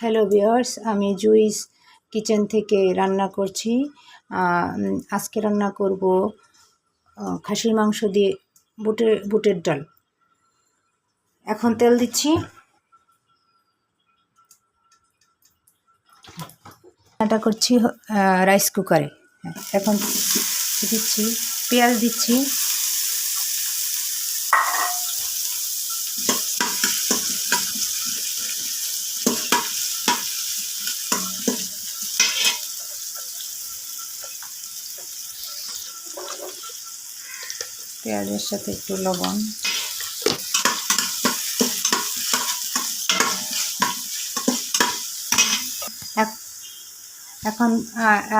Hello viewers, আমি juice kitchen থেকে রান্না করছি। আজকে রান্না করব খাসির মাংস দিয়ে বুটের ডাল। এখন তেল দিচ্ছি। রান্নাটা করছি রাইস কুকারে। এখন দিচ্ছি পেঁয়াজ দিচ্ছি, পেঁয়াজের সাথে একটু লবণ, এখন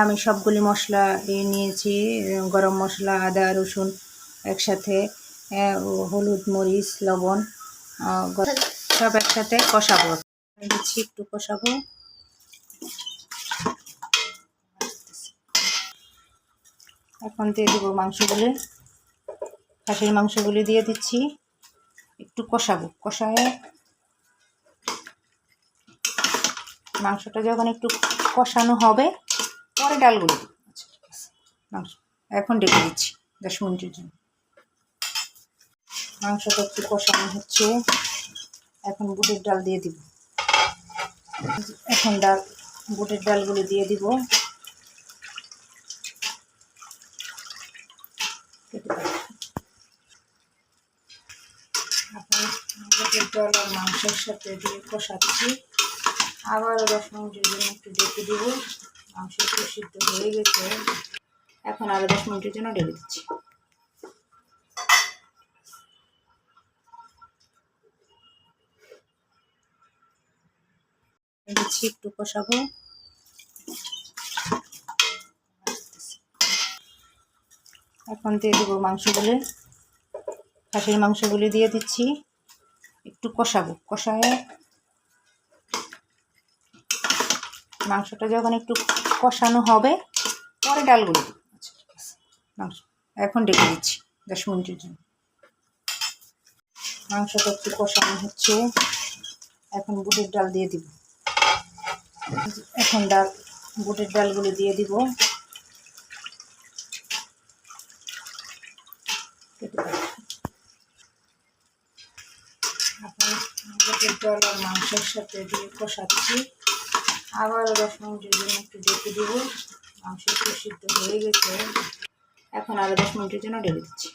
আমি সবগুলি মশলা নিয়েছি। গরম মশলা, আদা রসুন একসাথে, হলুদ মরিচ লবণ সব একসাথে কষাবো। দিচ্ছি, একটু কষাবো। এখন দিয়ে দেবো মাংসগুলি, খাসির মাংসগুলি দিয়ে দিচ্ছি, একটু কষাবো। কষায় মাংসটা যখন একটু কষানো হবে পরে ডালগুলো দেবো। আচ্ছা, ঠিক আছে। মাংস এখন ডেকে দিচ্ছি 10 মিনিটের জন্য। মাংসটা একটু কষানো হচ্ছে, এখন বুটের ডাল দিয়ে দিব। এখন বুটের ডালগুলো দিয়ে দিব। এখন বুটের ডাল আর মাংসের সাথে দিয়ে কষাচ্ছি। আবারও 10 মিনিটের জন্য একটু ডেকে দিব। মাংস একটু সিদ্ধ হয়ে গেছে, এখন আরও 10 মিনিটের জন্য ডেকে দিচ্ছি। দিচ্ছি, একটু কষাবো। এখন দিয়ে দেবো মাংসগুলি, খাসির মাংসগুলি দিয়ে দিচ্ছি, একটু কষাবো। কষায় মাংসটা যখন একটু কষানো হবে পরে ডালগুলো দেবো। আচ্ছা, ঠিক আছে। মাংস এখন ডেকে দিচ্ছি 10 মিনিটের জন্য। মাংসটা একটু কষানো হচ্ছে, এখন বুটের ডাল দিয়ে দিব। এখন বুটের ডালগুলো দিয়ে দিব। এখন বুটের ডাল আর মাংসের সাথে দিয়ে কষাচ্ছি। আবারও 10 মিনিটের জন্য একটু ডেকে দিব। মাংস একটু সিদ্ধ হয়ে গেছে, এখন আরও 10 মিনিটের জন্য ডেকে দিচ্ছি।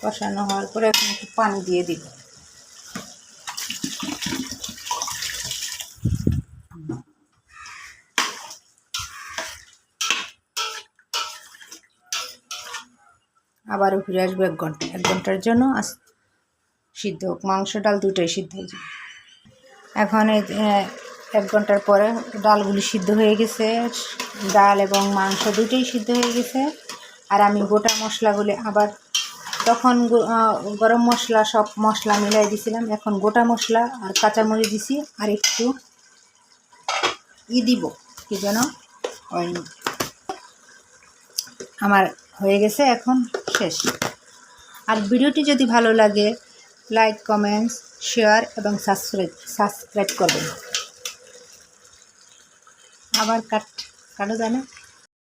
কষানো হওয়ার পরে এখন একটু পানি দিয়ে দিব। আবারও ফিরে আসবো 1 ঘন্টা। 1 ঘন্টার জন্য সিদ্ধ হোক, মাংস ডাল দুটোই সিদ্ধ হয়ে যাবে। এখন 1 ঘন্টার পরে ডালগুলি সিদ্ধ হয়ে গেছে, ডাল এবং মাংস দুটোই সিদ্ধ হয়ে গেছে। আর আমি গোটা মশলাগুলি আবার তখন গরম মশলা সব মশলা মিলাই দিয়েছিলাম, এখন গোটা মশলা আর কাঁচামরিচ দিছি, আর একটু দিব কি যেন ওই আমার হয়ে গেছে, এখন শেষ। আর ভিডিওটি যদি ভালো লাগে লাইক, কমেন্টস, শেয়ার এবং সাবস্ক্রাইব করবেন। আবার কাটো জানে।